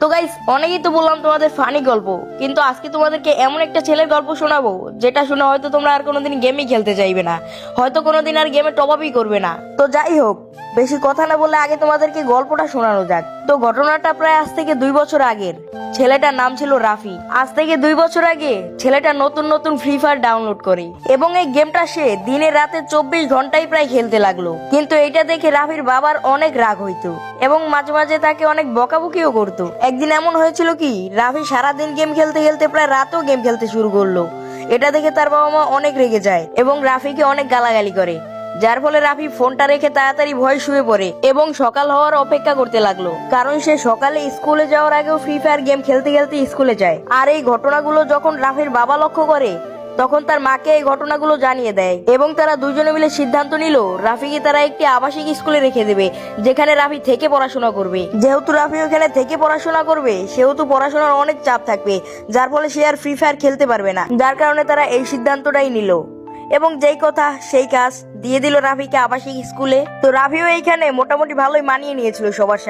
তো গাইস, অনেকেই তো বললাম তোমাদের ফানি গল্প, কিন্তু আজকে তোমাদেরকে এমন একটা ছেলের গল্প শোনাবো যেটা শুনে হয়তো তোমরা আর কোনোদিন গেমই খেলতে চাইবে না, হয়তো কোনোদিন আর গেমে টপ আপই করবে না। তো যাই হোক, বেশি কথা না বলে আগে তোমাদেরকে গল্পটা শোনানো যাক। তো ঘটনাটা প্রায় আজ থেকে 2 বছর আগের। ছেলেটার নাম ছিল রাফি। আজ থেকে 2 বছর আগে ছেলেটা নতুন নতুন ফ্রি ফায়ার ডাউনলোড করে এবং এই গেমটা সে দিনে রাতে 24 ঘন্টাই প্রায় খেলতে লাগলো। কিন্তু এটা দেখে রাফির বাবার অনেক রাগ হইতো এবং মাঝে মাঝে তাকে অনেক বকাবকিও করতো। একদিন এমন হয়েছিল কি, রাফি সারাদিন গেম খেলতে খেলতে প্রায় রাতেও গেম খেলতে শুরু করলো। এটা দেখে তার বাবা মা অনেক রেগে যায় এবং রাফিকে অনেক গালাগালি করে, যার ফলে রাফি ফোনটা রেখে তাড়াতাড়ি ভয় শুয়ে পড়ে এবং সকাল হওয়ার অপেক্ষা করতে লাগলো, কারণ সে সকালে স্কুলে যাওয়ার আগেও ফ্রি ফায়ার গেম খেলতে খেলতে স্কুলে যায়। আর এই ঘটনাগুলো যখন রাফির বাবা লক্ষ্য করে, তখন তার মাকে এই ঘটনাগুলো জানিয়ে দেয় এবং তারা দুজনে মিলে সিদ্ধান্ত নিল রাফিকে তারা একটি আবাসিক স্কুলে রেখে দেবে, যেখানে রাফি থেকে পড়াশোনা করবে। যেহেতু রাফি ওখানে থেকে পড়াশোনা করবে, সেহেতু পড়াশোনার অনেক চাপ থাকবে, যার ফলে সে আর ফ্রি ফায়ার খেলতে পারবে না। যার কারণে তারা এই সিদ্ধান্তটাই নিল এবং যেই কথা সেই কাজ, দিয়ে দিল রাফিকে আবাসিক স্কুলে। তো রাফিও এইখানে মোটামুটি ভালোই মানিয়ে নিয়েছিল সবার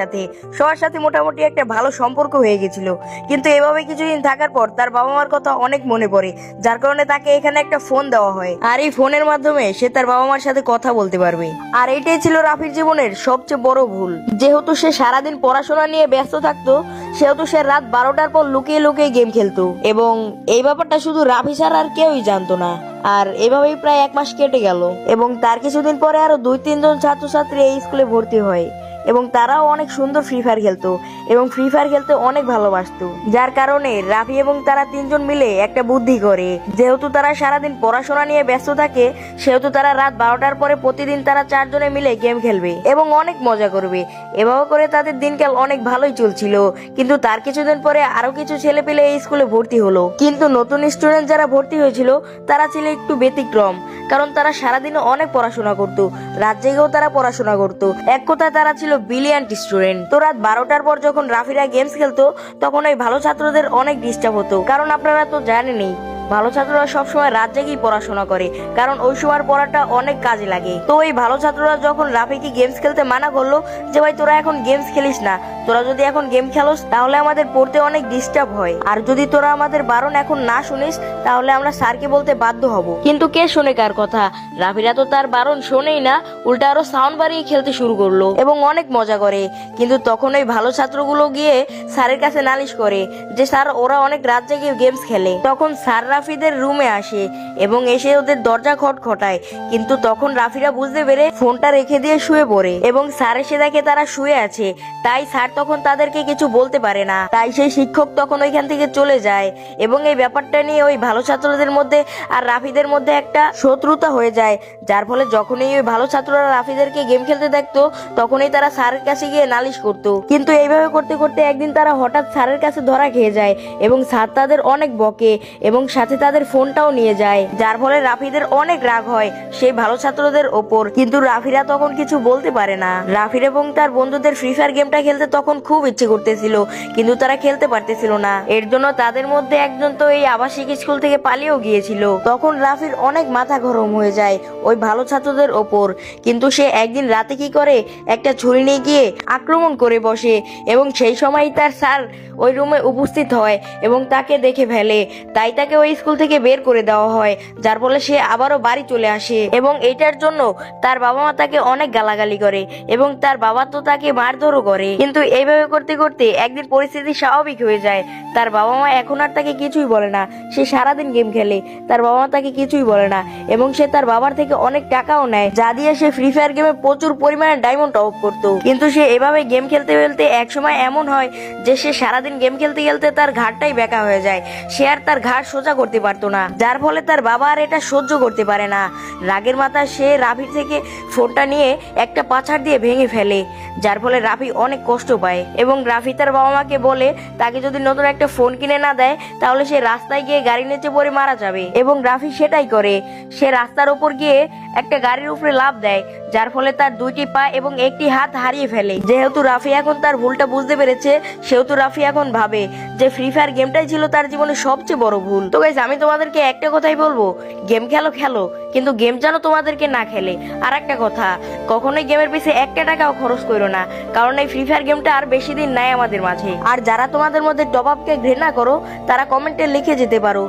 সাথে মোটামুটি একটা ভালো সম্পর্ক হয়ে গেছিল। কিন্তু এভাবে কিছুদিন থাকার পর তার বাবা মার কথা অনেক মনে পড়ে, যার কারণে তাকে এখানে একটা ফোন দেওয়া হয়, আর এই ফোনের মাধ্যমে সে তার বাবা মার সাথে কথা বলতে পারবে। আর এটাই ছিল রাফির জীবনের সবচেয়ে বড় ভুল। যেহেতু সে সারাদিন পড়াশোনা নিয়ে ব্যস্ত থাকতো, সেহেতু সে রাত 12টার পর লুকিয়ে লুকিয়ে গেম খেলতো এবং এই ব্যাপারটা শুধু রাফি ছাড়া আর কেউই জানতো না। আর এভাবেই প্রায় 1 মাস কেটে গেল এবং তার কিছুদিন পরে আরো 2-3 জন ছাত্রছাত্রী এই স্কুলে ভর্তি হয় এবং তারাও অনেক সুন্দর ফ্রি ফায়ার খেলতো এবং ফ্রি ফায়ার খেলতে অনেক ভালোবাসতো। যার কারণে রাফি এবং তারা 3জন মিলে একটা বুদ্ধি করে, যেহেতু তারা সারাদিন পড়াশোনা নিয়ে ব্যস্ত থাকে, সেহেতু তারা রাত 12টার পরে প্রতিদিন তারা 4জনে মিলে গেম খেলবে এবং অনেক মজা করবে। এভাবে করে তাদের দিনকাল অনেক ভালোই চলছিল। কিন্তু তার কিছুদিন পরে আরো কিছু ছেলে পেলে এই স্কুলে ভর্তি হলো, কিন্তু নতুন স্টুডেন্ট যারা ভর্তি হয়েছিল তারা ছিল একটু ব্যতিক্রম, কারণ তারা সারাদিন অনেক পড়াশোনা করতো, রাত জেগেও তারা পড়াশোনা করতো। এক কথায় তারা ছিল ব্রিলিয়ান্ট স্টুডেন্ট। তো রাত 12টার পর যখন রাফিরা গেমস খেলতো, তখন ওই ভালো ছাত্রদের অনেক ডিস্টার্ব হতো, কারণ আপনারা তো জানেনই ভালো ছাত্ররা সবসময় রাত জেগেই পড়াশোনা করে, কারণ ওই সময় পড়াটা অনেক কাজে লাগে। তো ওই ভালো ছাত্ররা যখন রাফিকে গেমস খেলতে মানা করলো যে ভাই তোরা এখন গেমস খেলিস না, তোরা যদি এখন গেম খেলোস তাহলে আমাদের পড়তে অনেক ডিস্টার্ব হয়, আর যদি তোরা আমাদের বারণ এখন না শুনিস তাহলে আমরা স্যারকে বলতে বাধ্য হব। কিন্তু কে শোনে কার কথা? রাফিরা তো তার বারণ শোনেই না, উল্টা আরো সাউন্ড বাড়িয়ে খেলতে শুরু করলো এবং অনেক মজা করে। কিন্তু তখন ওই ভালো ছাত্রগুলো গিয়ে স্যারের কাছে নালিশ করে যে স্যার, ওরা অনেক রাত জেগে গেমস খেলে। তখন স্যার রাফিদের রুমে আসে এবং এসে ওদের দরজা খটখটায়, কিন্তু তখন রাফিরা বুঝতে পেরে ফোনটা রেখে দিয়ে শুয়ে পড়ে এবং স্যার এসে দেখে তারা শুয়ে আছে। তাই স্যার তখন তাদেরকে কিছু বলতে পারে না, তাই সেই শিক্ষক তখন ওইখান থেকে চলে যায় এবং এই ব্যাপারটা নিয়ে ওই ভালো ছাত্রদের মধ্যে আর রাফিদের মধ্যে একটা শত্রুতা হয়ে যায়। যার ফলে যখনই ওই ভালো ছাত্ররা রাফিদেরকে গেম খেলতে দেখতো, তখনই তারা স্যারের কাছে গিয়ে নালিশ করতো। কিন্তু এইভাবে করতে করতে একদিন তারা হঠাৎ স্যারের কাছে ধরা খেয়ে যায় এবং স্যার তাদের অনেক বকে এবং সাথে তাদের ফোনটাও নিয়ে যায়, যার ফলে রাফিদের অনেক রাগ হয় সেই ভালো ছাত্রদের ওপর। কিন্তু রাফিরা তখন কিছু বলতে পারে না। রাফির এবং তার বন্ধুদের ফ্রি ফায়ার গেমটা খেলতে তখন খুব ইচ্ছে করতেছিল, কিন্তু তারা খেলতে পারতেছিল না। এর জন্য তাদের মধ্যে একজন তো এই আবাসিক স্কুল থেকে পালিয়েও গিয়েছিল। তখন রাফির অনেক মাথা গরম হয়ে যায় ওই ভালো ছাত্রদের ওপর, কিন্তু সে একদিন রাতে কি করে, একটা ছুরি নিয়ে গিয়ে আক্রমণ করে বসে এবং সেই সময় তার স্যার ওই রুমে উপস্থিত হয় এবং তাকে দেখে ফেলে। তাই তাকে ওই স্কুল থেকে বের করে দেওয়া হয়, যার ফলে সে আবারও বাড়ি চলে আসে এবং এটার জন্য তার বাবা মা তাকে অনেক গালাগালি করে এবং তার বাবা তো তাকে মারধরও করে। কিন্তু এইভাবে করতে করতে একদিন পরিস্থিতি স্বাভাবিক হয়ে যায়। তার বাবা মা এখন আর তাকে কিছুই বলে না, সে সারাদিন গেম খেলে, তার বাবা মা তাকে কিছুই বলে না এবং সে তার বাবার থেকে অনেক টাকাও নেয়, যা দিয়ে সে ফ্রি ফায়ার গেমে প্রচুর পরিমাণে ডায়মন্ড টপ করতো। কিন্তু সে এভাবে গেম খেলতে খেলতে একসময় এমন হয় যে সে সারাদিন গেম খেলতে খেলতে তার ঘাড়টাই বেঁকা হয়ে যায়, সে আর তার ঘাড় সোজা করতে পারতো না, যার ফলে তার বাবা আর এটা সহ্য করতে পারে না। রাগের মাথায় সে রাফির থেকে ফোনটা নিয়ে একটা পাছাড় দিয়ে ভেঙে ফেলে, যার ফলে রাফি অনেক কষ্ট পায় এবং রাফি তার বাবা মাকে বলে তাকে যদি নতুন একটা ফোন কিনে না দেয় তাহলে সে রাস্তায় গিয়ে গাড়ি নিচে পড়ে মারা যাবে এবং রাফি সেটাই করে। সে রাস্তার উপর গিয়ে একটা গাড়ির উপরে লাফ দেয়, যার ফলে তার 2টি পা এবং একটি হাত হারিয়ে ফেলে। যেহেতু রাফি এখন তার ভুলটা বুঝতে পেরেছে, সেহেতু রাফি এখন ভাবে যে ফ্রি ফায়ার গেমটাই ছিল তার জীবনের সবচেয়ে বড় ভুল। তো গাইস, আমি তোমাদেরকে একটা কথাই বলবো, গেম খেলো খেলো, কিন্তু গেম যেন তোমাদেরকে না খেলে। আর একটা কথা, কখনোই গেমের পিছে একটা টাকাও খরচ করো না, কারণ এই ফ্রি ফায়ার গেমটা আর বেশি দিন নাই আমাদের মাঝে। আর যারা তোমাদের মধ্যে টপ আপকে ঘৃণা করো, তারা কমেন্টে লিখে যেতে পারো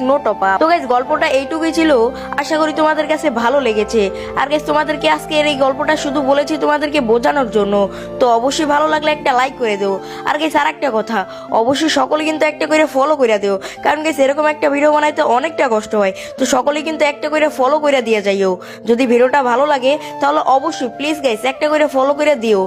#নো টপ আপ। তো গাইস, গল্পটা এইটুকুই ছিল, আশা করি তোমাদের কাছে ভালো লেগেছে। আর গাইস, তোমাদেরকে আজকে এই গল্পটা শুধু বলেছি তোমাদেরকে বোঝানোর জন্য, তো অবশ্যই ভালো লাগলে একটা লাইক করে দিও। আর গাইস, আর একটা কথা, অবশ্যই সকলে কিন্তু একটা করে ফলো করে দিও, কারণ গাইস এরকম একটা ভিডিও বানাইতে অনেকটা কষ্ট হয়। তো সকলেই কিন্তু একটা করে ফলো করে দিয়ে যাইও। যদি ভিডিওটা ভালো লাগে তাহলে অবশ্যই প্লিজ গাইস একটা করে ফলো করে দিও।